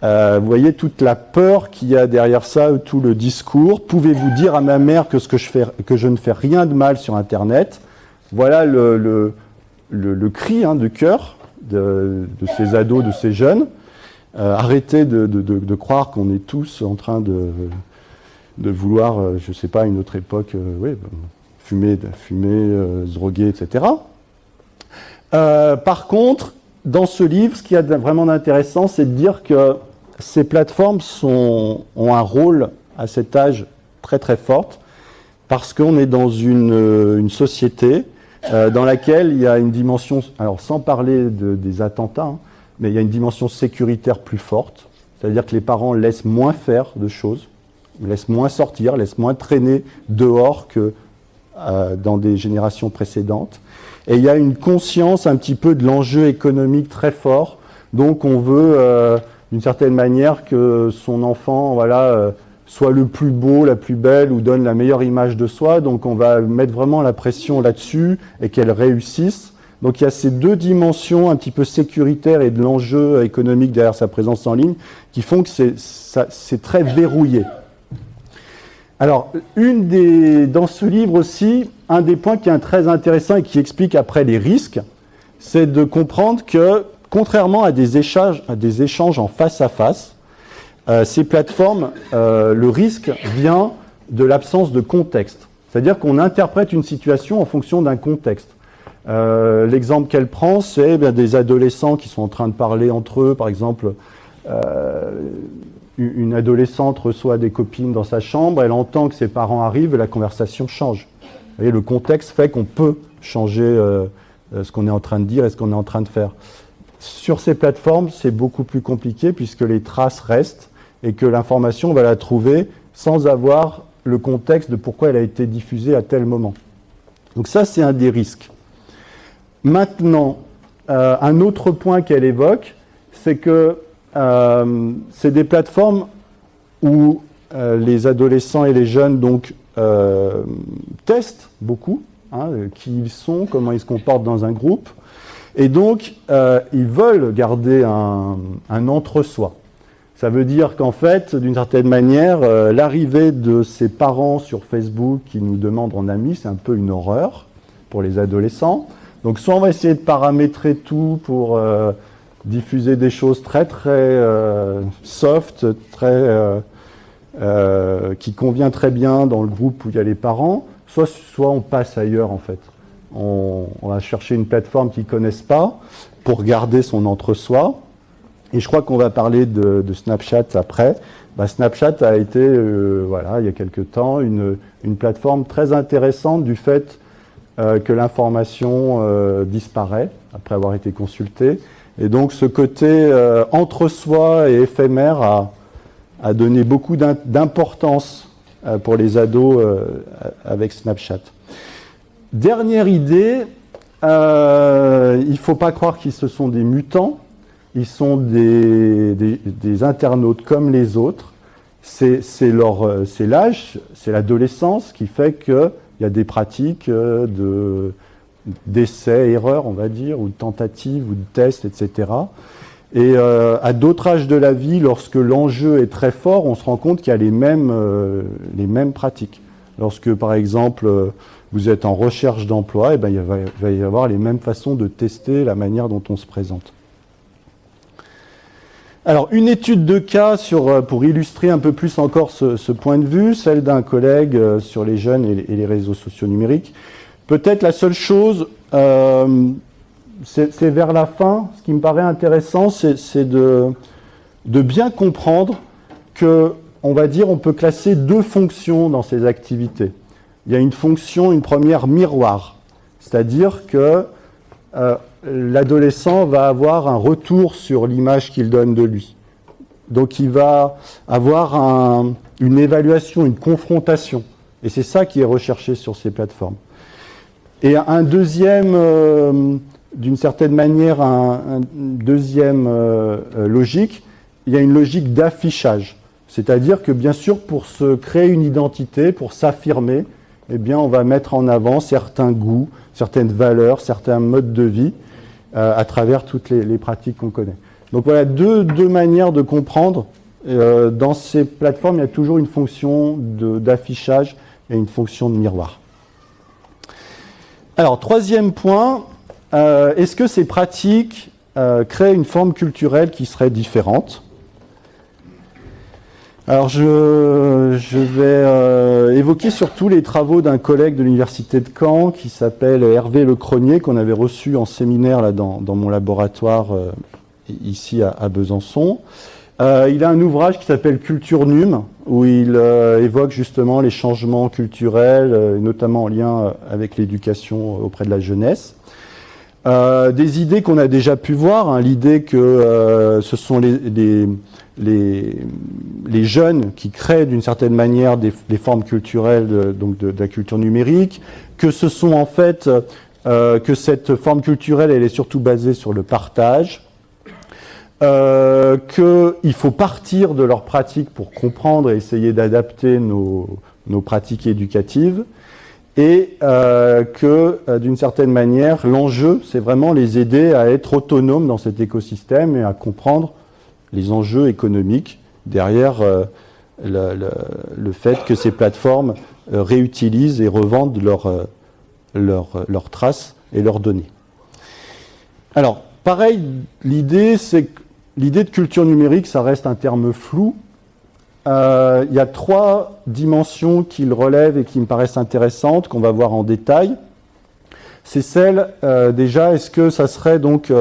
Vous voyez toute la peur qu'il y a derrière ça, tout le discours. « Pouvez-vous dire à ma mère que je ne fais rien de mal sur Internet ?» Voilà le cri de cœur de ces ados, de ces jeunes. Arrêtez de croire qu'on est tous en train de vouloir, je ne sais pas, à une autre époque, fumer, se droguer, etc. Par contre, dans ce livre, ce qu'il y a vraiment d'intéressant, c'est de dire que ces plateformes ont un rôle à cet âge très très fort. parce qu'on est dans une société dans laquelle il y a une dimension, alors sans parler des attentats, hein, mais il y a une dimension sécuritaire plus forte, c'est-à-dire que les parents laissent moins faire de choses, laissent moins sortir, laissent moins traîner dehors que dans des générations précédentes. Et il y a une conscience un petit peu de l'enjeu économique très fort, donc on veut d'une certaine manière que son enfant soit le plus beau, la plus belle ou donne la meilleure image de soi, donc on va mettre vraiment la pression là-dessus et qu'elle réussisse. Donc il y a ces deux dimensions un petit peu sécuritaires et de l'enjeu économique derrière sa présence en ligne qui font que c'est très verrouillé. Alors, dans ce livre aussi, un des points qui est très intéressant et qui explique après les risques, c'est de comprendre que, contrairement à des échanges en face à face, ces plateformes, le risque vient de l'absence de contexte. C'est-à-dire qu'on interprète une situation en fonction d'un contexte. L'exemple qu'elle prend, c'est des adolescents qui sont en train de parler entre eux. Par exemple, une adolescente reçoit des copines dans sa chambre, elle entend que ses parents arrivent et la conversation change. Vous voyez, le contexte fait qu'on peut changer ce qu'on est en train de dire et ce qu'on est en train de faire. Sur ces plateformes, c'est beaucoup plus compliqué puisque les traces restent et que l'information, on va la trouver sans avoir le contexte de pourquoi elle a été diffusée à tel moment. Donc ça, c'est un des risques. Maintenant, un autre point qu'elle évoque, c'est que c'est des plateformes où les adolescents et les jeunes donc, testent beaucoup, hein, qui ils sont, comment ils se comportent dans un groupe, et donc ils veulent garder un entre-soi. Ça veut dire qu'en fait, d'une certaine manière, l'arrivée de ses parents sur Facebook qui nous demandent en amis, c'est un peu une horreur pour les adolescents. Donc soit on va essayer de paramétrer tout pour diffuser des choses très très soft, qui convient très bien dans le groupe où il y a les parents, soit on passe ailleurs en fait. On va chercher une plateforme qu'ils ne connaissent pas pour garder son entre-soi. Et je crois qu'on va parler de Snapchat après. Snapchat a été, il y a quelque temps, une plateforme très intéressante du fait que l'information disparaît après avoir été consultée. Et donc ce côté entre-soi et éphémère a donné beaucoup d'importance pour les ados avec Snapchat. Dernière idée, il ne faut pas croire qu'ils ce sont des mutants. Ils sont des internautes comme les autres. C'est l'âge, c'est l'adolescence qui fait qu'il y a des pratiques d'essais, erreurs, on va dire, ou de tentatives, ou de tests, etc. Et à d'autres âges de la vie, lorsque l'enjeu est très fort, on se rend compte qu'il y a les mêmes pratiques. Lorsque, par exemple, vous êtes en recherche d'emploi, il va y avoir les mêmes façons de tester la manière dont on se présente. Alors, une étude de cas pour illustrer un peu plus encore ce point de vue, celle d'un collègue sur les jeunes et les réseaux sociaux numériques. Peut-être la seule chose, c'est vers la fin, ce qui me paraît intéressant, c'est de bien comprendre qu'on va dire, on peut classer deux fonctions dans ces activités. Il y a une fonction, une première miroir, c'est-à-dire que l'adolescent va avoir un retour sur l'image qu'il donne de lui. Donc il va avoir une évaluation, une confrontation. Et c'est ça qui est recherché sur ces plateformes. Et un deuxième, d'une certaine manière, une deuxième logique, il y a une logique d'affichage. C'est-à-dire que bien sûr, pour se créer une identité, pour s'affirmer, eh bien, on va mettre en avant certains goûts, certaines valeurs, certains modes de vie à travers toutes les pratiques qu'on connaît. Donc voilà, deux manières de comprendre. Dans ces plateformes, il y a toujours une fonction d'affichage et une fonction de miroir. Alors, troisième point, est-ce que ces pratiques créent une forme culturelle qui serait différente ? Alors, je vais évoquer surtout les travaux d'un collègue de l'université de Caen qui s'appelle Hervé Lecronier, qu'on avait reçu en séminaire là, dans mon laboratoire ici à Besançon. Il a un ouvrage qui s'appelle Culture Num, où il évoque justement les changements culturels, notamment en lien avec l'éducation auprès de la jeunesse. Des idées qu'on a déjà pu voir, hein, l'idée que ce sont les jeunes qui créent d'une certaine manière des formes culturelles donc de la culture numérique, que ce sont en fait que cette forme culturelle elle est surtout basée sur le partage, qu'il faut partir de leurs pratiques pour comprendre et essayer d'adapter nos pratiques éducatives, et que d'une certaine manière l'enjeu c'est vraiment les aider à être autonomes dans cet écosystème et à comprendre les enjeux économiques derrière le fait que ces plateformes réutilisent et revendent leurs traces et leurs données. Alors, pareil, l'idée de culture numérique, ça reste un terme flou. Il y a 3 dimensions qu'il relève et qui me paraissent intéressantes, qu'on va voir en détail. C'est celle, déjà, est-ce que ça serait donc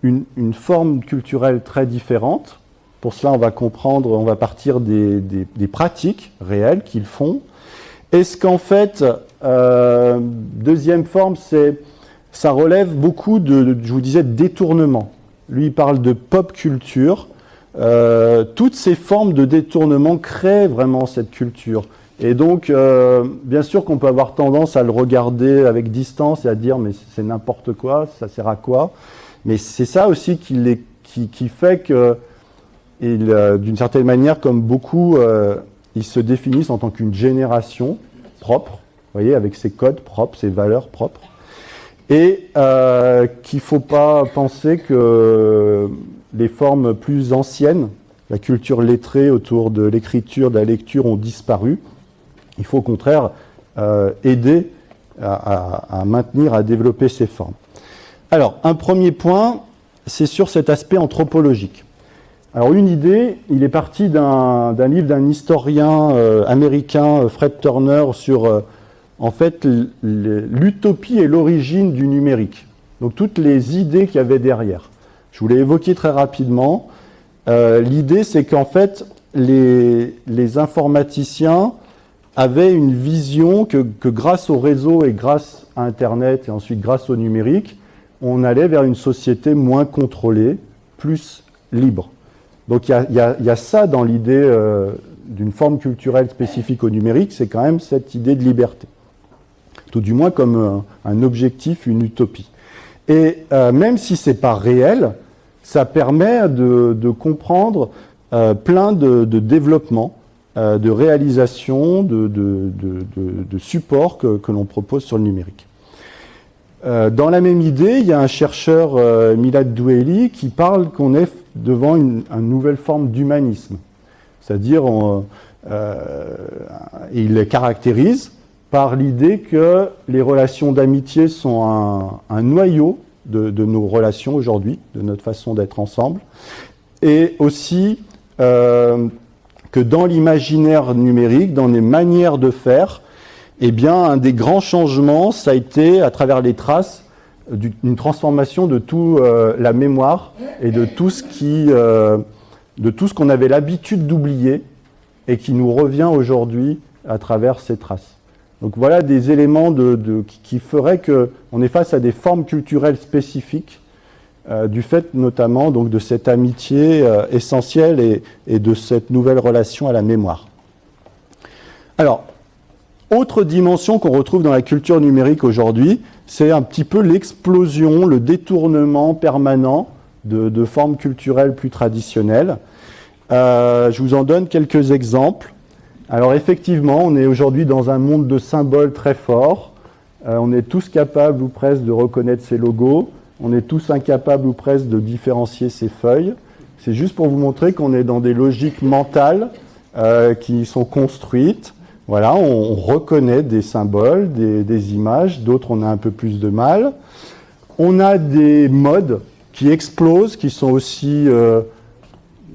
une forme culturelle très différente? Pour cela, on va comprendre, on va partir des pratiques réelles qu'ils font. Est-ce qu'en fait, deuxième forme, ça relève beaucoup je vous disais, de détournement. Lui, il parle de pop culture. Toutes ces formes de détournement créent vraiment cette culture. Et donc, bien sûr qu'on peut avoir tendance à le regarder avec distance et à dire mais c'est n'importe quoi, ça sert à quoi? Mais c'est ça aussi qui fait que, d'une certaine manière, comme beaucoup, ils se définissent en tant qu'une génération propre, vous voyez, avec ses codes propres, ses valeurs propres, et qu'il ne faut pas penser que les formes plus anciennes, la culture lettrée autour de l'écriture, de la lecture, ont disparu. Il faut au contraire aider à maintenir, à développer ces formes. Alors, un premier point, c'est sur cet aspect anthropologique. Alors, une idée, il est parti d'un livre d'un historien américain, Fred Turner, sur en fait l'utopie et l'origine du numérique. Donc, toutes les idées qu'il y avait derrière. Je vous l'ai évoqué très rapidement. L'idée, c'est qu'en fait, les informaticiens avaient une vision que grâce au réseau et grâce à Internet et ensuite grâce au numérique, on allait vers une société moins contrôlée, plus libre. Donc il y a ça dans l'idée d'une forme culturelle spécifique au numérique, c'est quand même cette idée de liberté. Tout du moins comme un objectif, une utopie. Et même si ce n'est pas réel, ça permet de comprendre plein de développements, de réalisations, de supports que l'on propose sur le numérique. Dans la même idée, il y a un chercheur, Milad Doueli, qui parle qu'on est devant une nouvelle forme d'humanisme. C'est-à-dire, il les caractérise par l'idée que les relations d'amitié sont un noyau de nos relations aujourd'hui, de notre façon d'être ensemble, et aussi que dans l'imaginaire numérique, dans les manières de faire, eh bien, un des grands changements, ça a été, à travers les traces, une transformation de toute la mémoire et de tout ce qu'on avait l'habitude d'oublier et qui nous revient aujourd'hui à travers ces traces. Donc voilà des éléments qui feraient qu'on est face à des formes culturelles spécifiques, du fait notamment donc, de cette amitié essentielle et de cette nouvelle relation à la mémoire. Alors, autre dimension qu'on retrouve dans la culture numérique aujourd'hui, c'est un petit peu l'explosion, le détournement permanent de formes culturelles plus traditionnelles. Je vous en donne quelques exemples. Alors effectivement, on est aujourd'hui dans un monde de symboles très forts. On est tous capables ou presque de reconnaître ces logos. On est tous incapables ou presque de différencier ces feuilles. C'est juste pour vous montrer qu'on est dans des logiques mentales qui sont construites. Voilà, on reconnaît des symboles, des images, d'autres on a un peu plus de mal. On a des modes qui explosent, qui sont aussi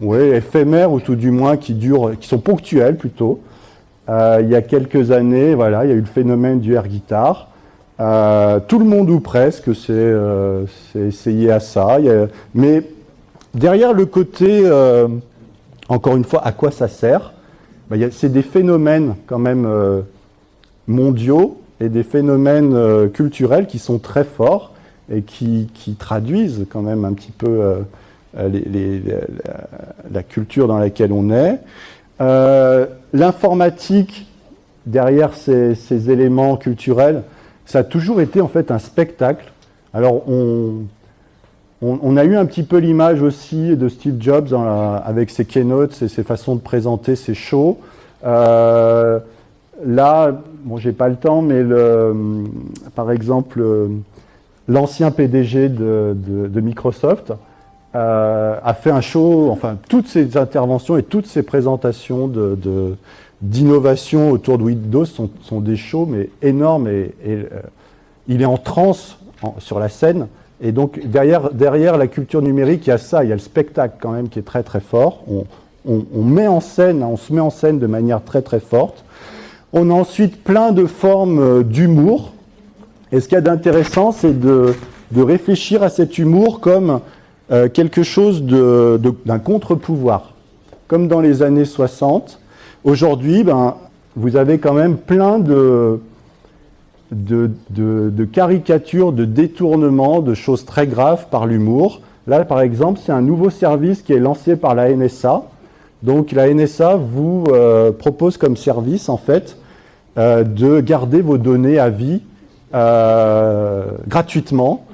éphémères ou tout du moins qui sont ponctuels plutôt. Il y a quelques années, voilà, il y a eu le phénomène du air guitar. Tout le monde ou presque s'est essayé à ça. Mais derrière le côté, encore une fois, à quoi ça sert? C'est des phénomènes quand même mondiaux et des phénomènes culturels qui sont très forts et qui traduisent quand même un petit peu la culture dans laquelle on est. L'informatique, derrière ces éléments culturels, ça a toujours été en fait un spectacle. Alors on a eu un petit peu l'image aussi de Steve Jobs avec ses keynotes et ses façons de présenter ses shows. Là, bon, j'ai pas le temps, mais par exemple, l'ancien PDG de Microsoft a fait un show, enfin, toutes ses interventions et toutes ses présentations d'innovation autour de Windows sont des shows, mais énormes, et il est en transe sur la scène. Et donc, derrière la culture numérique, il y a ça, il y a le spectacle quand même qui est très très fort. On se met en scène de manière très très forte. On a ensuite plein de formes d'humour. Et ce qu'il y a d'intéressant, c'est de réfléchir à cet humour comme quelque chose d'un contre-pouvoir. Comme dans les années 60, aujourd'hui, vous avez quand même plein de caricatures, de détournements, de choses très graves par l'humour. Là, par exemple, c'est un nouveau service qui est lancé par la NSA. Donc, la NSA vous propose comme service, en fait, de garder vos données à vie gratuitement.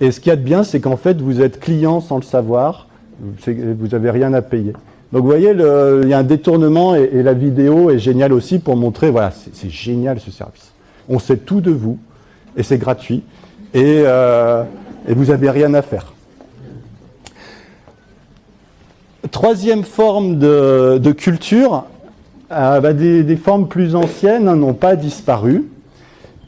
Et ce qu'il y a de bien, c'est qu'en fait, vous êtes client sans le savoir. Vous n'avez rien à payer. Donc, vous voyez, il y a un détournement et la vidéo est géniale aussi pour montrer, voilà, c'est génial ce service. On sait tout de vous, et c'est gratuit, et vous n'avez rien à faire. Troisième forme de culture, des formes plus anciennes n'ont pas disparu.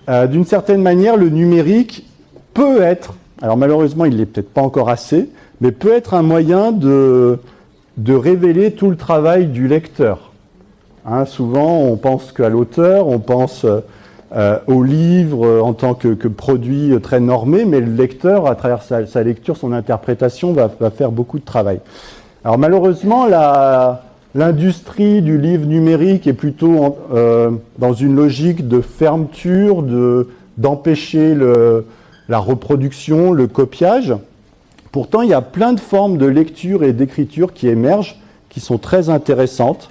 D'une certaine manière, le numérique peut être, alors malheureusement il ne l'est peut-être pas encore assez, mais peut être un moyen de révéler tout le travail du lecteur. Souvent on pense qu'à l'auteur, on pense au livre en tant que produit très normé, mais le lecteur, à travers sa lecture, son interprétation, va faire beaucoup de travail. Alors malheureusement, l'industrie du livre numérique est plutôt dans une logique de fermeture, d'empêcher la reproduction, le copiage. Pourtant, il y a plein de formes de lecture et d'écriture qui émergent, qui sont très intéressantes.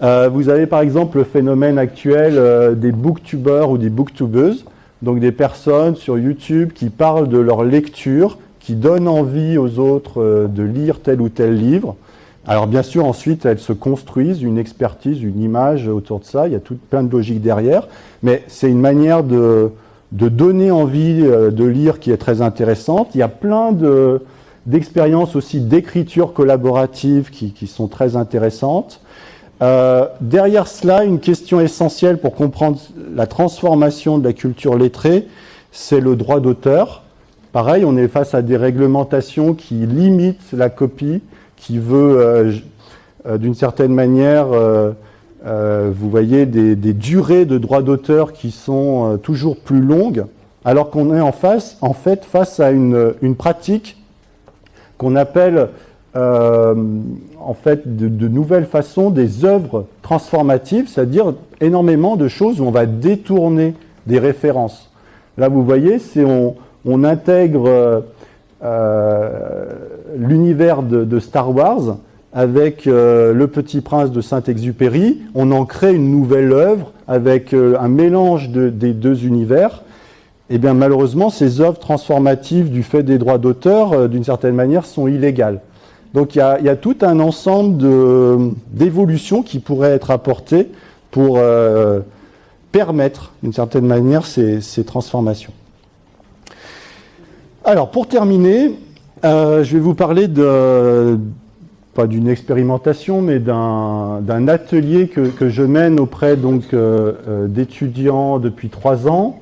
Vous avez par exemple le phénomène actuel des booktubers ou des booktubeuses, donc des personnes sur YouTube qui parlent de leur lecture, qui donnent envie aux autres de lire tel ou tel livre. Alors bien sûr, ensuite, elles se construisent une expertise, une image autour de ça, il y a plein de logiques derrière, mais c'est une manière de donner envie de lire qui est très intéressante. Il y a plein d'expériences aussi d'écriture collaborative qui sont très intéressantes. Derrière cela, une question essentielle pour comprendre la transformation de la culture lettrée, c'est le droit d'auteur. Pareil, on est face à des réglementations qui limitent la copie, qui veut, d'une certaine manière, vous voyez, des durées de droit d'auteur qui sont toujours plus longues, alors qu'on est en fait face à une pratique qu'on appelle en fait de nouvelles façons des œuvres transformatives, c'est-à-dire énormément de choses où on va détourner des références. Là, vous voyez, on intègre l'univers de Star Wars avec Le Petit Prince de Saint-Exupéry. On en crée une nouvelle œuvre avec un mélange des deux univers. Et bien malheureusement, ces œuvres transformatives du fait des droits d'auteur, d'une certaine manière, sont illégales. Donc il y a tout un ensemble d'évolutions qui pourraient être apportées pour permettre, d'une certaine manière, ces transformations. Alors pour terminer, je vais vous parler pas d'une expérimentation, mais d'un atelier que je mène auprès d'étudiants depuis 3 ans.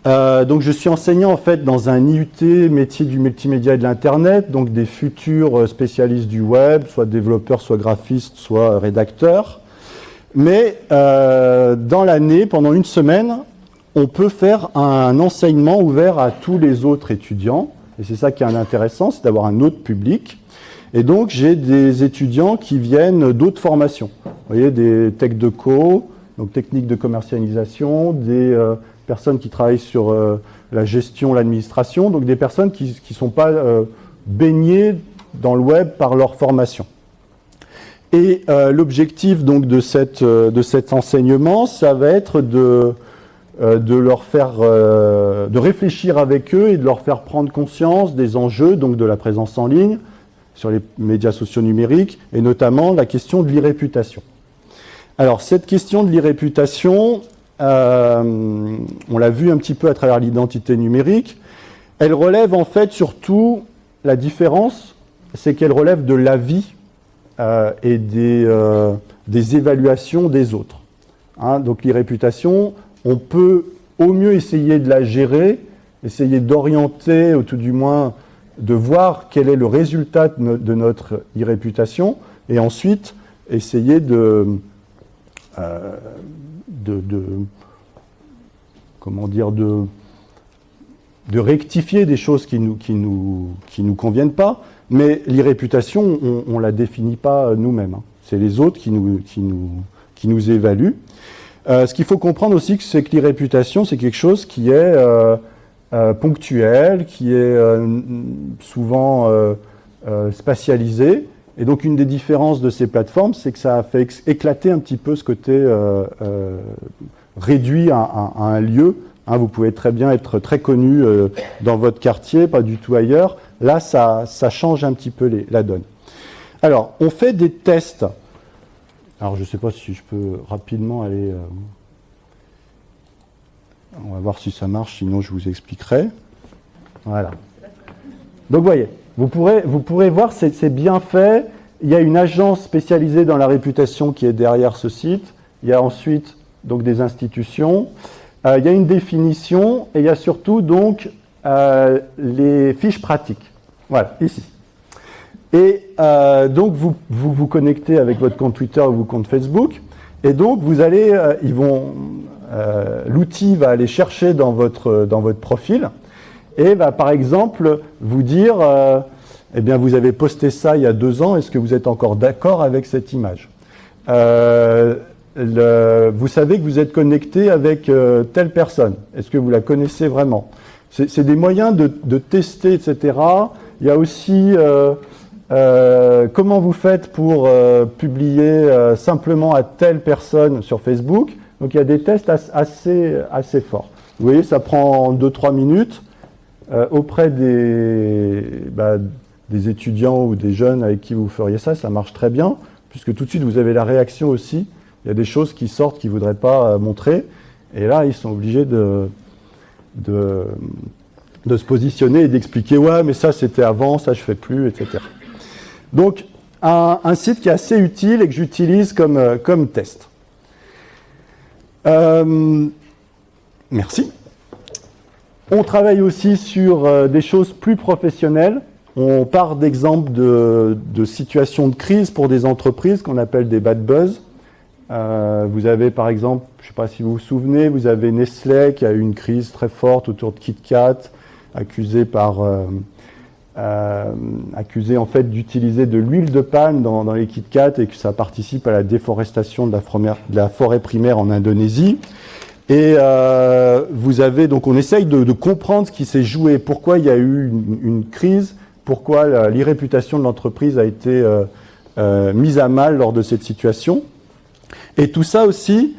Donc je suis enseignant en fait dans un IUT, métier du multimédia et de l'Internet, donc des futurs spécialistes du web, soit développeurs, soit graphistes, soit rédacteurs. Mais dans l'année, pendant une semaine, on peut faire un enseignement ouvert à tous les autres étudiants. Et c'est ça qui est intéressant, c'est d'avoir un autre public. Et donc, j'ai des étudiants qui viennent d'autres formations. Vous voyez, des tech de co, donc techniques de commercialisation, des personnes qui travaillent sur la gestion, l'administration, donc des personnes qui ne sont pas baignées dans le web par leur formation. Et l'objectif donc de cet enseignement, ça va être de leur faire, de réfléchir avec eux et de leur faire prendre conscience des enjeux donc de la présence en ligne sur les médias sociaux numériques et notamment la question de l'e-réputation. Alors cette question de l'e-réputation, on l'a vu un petit peu à travers l'identité numérique, elle relève en fait surtout la différence, c'est qu'elle relève de l'avis et des évaluations des autres. Hein, donc l'e-réputation, on peut au mieux essayer de la gérer, essayer d'orienter, ou tout du moins de voir quel est le résultat de notre e-réputation, et ensuite essayer de rectifier des choses qui nous conviennent pas, mais l'e-réputation, on la définit pas nous-mêmes. Hein. C'est les autres qui nous évaluent. Ce qu'il faut comprendre aussi, c'est que l'e-réputation, c'est quelque chose qui est ponctuel, qui est souvent spatialisé. Et donc, une des différences de ces plateformes, c'est que ça a fait éclater un petit peu ce côté réduit à un lieu. Hein, vous pouvez très bien être très connu dans votre quartier, pas du tout ailleurs. Là, ça change un petit peu la donne. Alors, on fait des tests. Alors, je ne sais pas si je peux rapidement aller... on va voir si ça marche, sinon je vous expliquerai. Voilà. Donc, vous voyez, vous pourrez voir, c'est bien fait. Il y a une agence spécialisée dans la réputation qui est derrière ce site. Il y a ensuite donc, des institutions. Il y a une définition et il y a surtout donc les fiches pratiques. Voilà, ici. Et donc vous connectez avec votre compte Twitter ou votre compte Facebook, et donc vous allez, l'outil va aller chercher dans votre profil et va par exemple vous dire, eh bien vous avez posté ça il y a 2 ans, est-ce que vous êtes encore d'accord avec cette image ? Vous savez que vous êtes connecté avec telle personne. Est-ce que vous la connaissez vraiment ? C'est des moyens de tester, etc. Il y a aussi comment vous faites pour publier simplement à telle personne sur Facebook. Donc il y a des tests assez forts. Vous voyez, ça prend 2-3 minutes auprès des étudiants ou des jeunes avec qui vous feriez ça. Ça marche très bien, puisque tout de suite vous avez la réaction aussi. Il y a des choses qui sortent qu'ils ne voudraient pas montrer. Et là, ils sont obligés de se positionner et d'expliquer « ouais, mais ça, c'était avant, ça, je ne fais plus, etc. » Donc, un site qui est assez utile et que j'utilise comme test. Merci. On travaille aussi sur des choses plus professionnelles. On part d'exemples de situations de crise pour des entreprises qu'on appelle des bad buzz. Vous avez par exemple, je ne sais pas si vous vous souvenez, vous avez Nestlé qui a eu une crise très forte autour de KitKat, accusé en fait d'utiliser de l'huile de palme dans les KitKat et que ça participe à la déforestation de la forêt primaire en Indonésie. Et vous avez donc, on essaye de comprendre ce qui s'est joué, pourquoi il y a eu une crise, pourquoi l'irréputation de l'entreprise a été mise à mal lors de cette situation. Et tout ça aussi,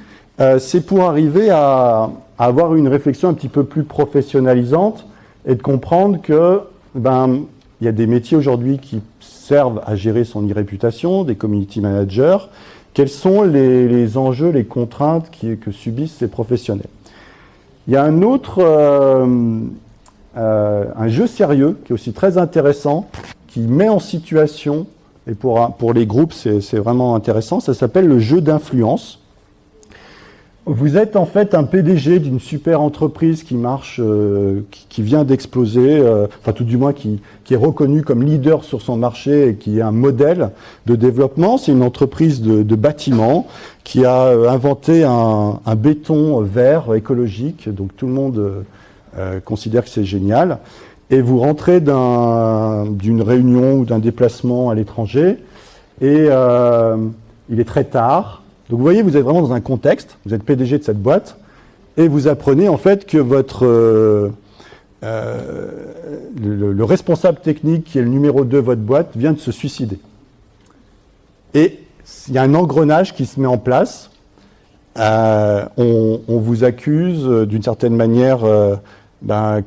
c'est pour arriver à avoir une réflexion un petit peu plus professionnalisante et de comprendre que il y a des métiers aujourd'hui qui servent à gérer son e-réputation, des community managers. Quels sont les enjeux, les contraintes que subissent ces professionnels? Il y a un autre, un jeu sérieux qui est aussi très intéressant, qui met en situation, et pour les groupes c'est vraiment intéressant, ça s'appelle le jeu d'influence. Vous êtes en fait un PDG d'une super entreprise qui marche, qui vient d'exploser, enfin tout du moins qui est reconnu comme leader sur son marché et qui est un modèle de développement. C'est une entreprise de bâtiment qui a inventé un béton vert écologique, donc tout le monde considère que c'est génial. et vous rentrez d'une réunion ou d'un déplacement à l'étranger, et il est très tard. Donc vous voyez, vous êtes vraiment dans un contexte, vous êtes PDG de cette boîte, et vous apprenez en fait que le responsable technique, qui est le numéro 2 de votre boîte, vient de se suicider. Et il y a un engrenage qui se met en place. On vous accuse d'une certaine manière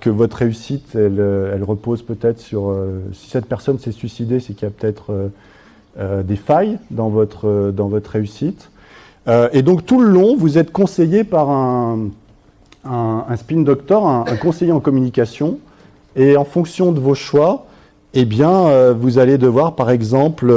que votre réussite, elle repose peut-être sur... si cette personne s'est suicidée, c'est qu'il y a peut-être des failles dans votre réussite. Et donc tout le long, vous êtes conseillé par un spin doctor, un conseiller en communication, et en fonction de vos choix, eh bien, vous allez devoir, par exemple,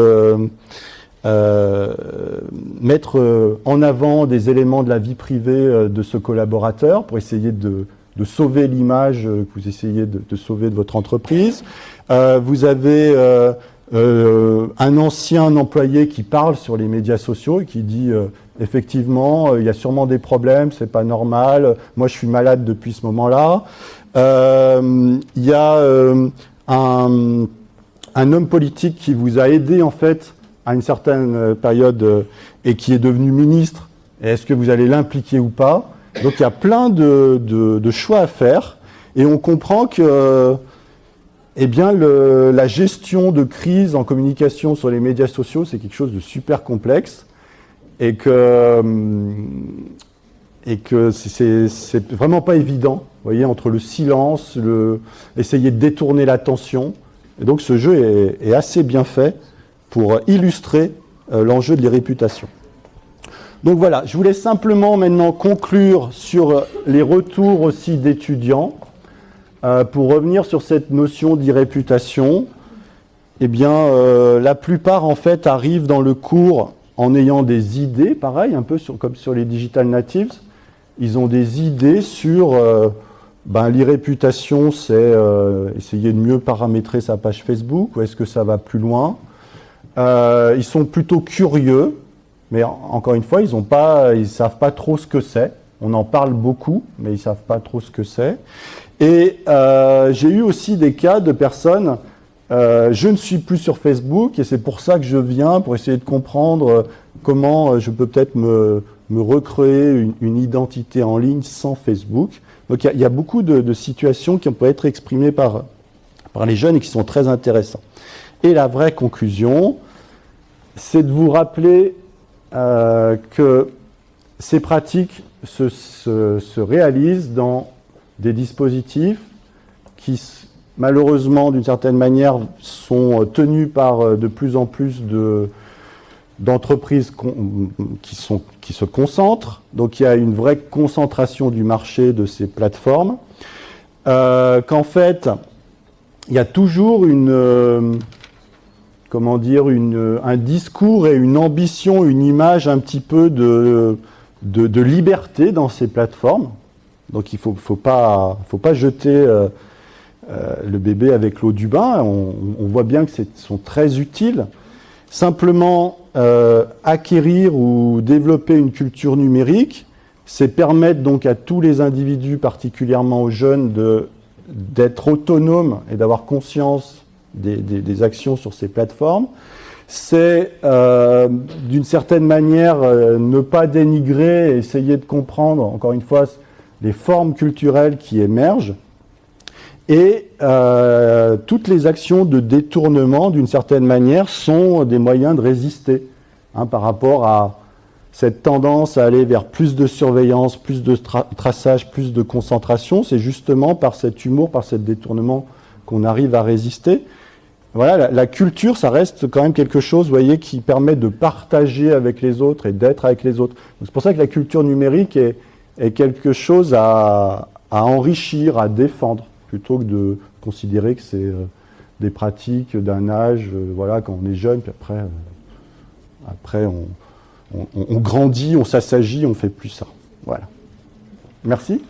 mettre en avant des éléments de la vie privée de ce collaborateur pour essayer de sauver l'image que vous essayez de sauver de votre entreprise. Vous avez un ancien employé qui parle sur les médias sociaux et qui dit effectivement, il y a sûrement des problèmes, c'est pas normal, moi je suis malade depuis ce moment-là. Il y a un homme politique qui vous a aidé en fait à une certaine période et qui est devenu ministre. Est-ce que vous allez l'impliquer ou pas? Donc il y a plein de choix à faire, et on comprend que eh bien, la gestion de crise en communication sur les médias sociaux, c'est quelque chose de super complexe, et que c'est vraiment pas évident, vous voyez, entre le silence, essayer de détourner l'attention. Et donc ce jeu est assez bien fait pour illustrer l'enjeu de l'irréputation. Donc voilà, je voulais simplement maintenant conclure sur les retours aussi d'étudiants. Pour revenir sur cette notion d'irréputation, eh bien, la plupart en fait arrivent dans le cours en ayant des idées, pareil, un peu comme sur les digital natives. Ils ont des idées sur l'irréputation, c'est essayer de mieux paramétrer sa page Facebook, ou est-ce que ça va plus loin? Ils sont plutôt curieux, mais encore une fois, ils savent pas trop ce que c'est. On en parle beaucoup, mais ils savent pas trop ce que c'est. Et j'ai eu aussi des cas de personnes, je ne suis plus sur Facebook et c'est pour ça que je viens, pour essayer de comprendre comment je peux peut-être me recréer une identité en ligne sans Facebook. Donc il y a beaucoup de situations qui peuvent être exprimées par les jeunes et qui sont très intéressantes. Et la vraie conclusion, c'est de vous rappeler que ces pratiques se réalisent dans des dispositifs qui, malheureusement, d'une certaine manière, sont tenus par de plus en plus d'entreprises qui se concentrent. Donc il y a une vraie concentration du marché de ces plateformes. Qu'en fait, il y a toujours un discours et une ambition, une image un petit peu de liberté dans ces plateformes. Donc il ne faut pas jeter le bébé avec l'eau du bain. On voit bien que sont très utiles. Simplement, acquérir ou développer une culture numérique, c'est permettre donc à tous les individus, particulièrement aux jeunes, d'être autonomes et d'avoir conscience des actions sur ces plateformes. C'est d'une certaine manière ne pas dénigrer, essayer de comprendre, encore une fois, les formes culturelles qui émergent, et toutes les actions de détournement, d'une certaine manière, sont des moyens de résister par rapport à cette tendance à aller vers plus de surveillance, plus de traçage, plus de concentration. C'est justement par cet humour, par cet détournement qu'on arrive à résister. Voilà, la culture, ça reste quand même quelque chose, vous voyez, qui permet de partager avec les autres et d'être avec les autres. C'est pour ça que la culture numérique est quelque chose à enrichir, à défendre, plutôt que de considérer que c'est des pratiques d'un âge, quand on est jeune, puis après on grandit, on s'assagit, on ne fait plus ça. Voilà. Merci.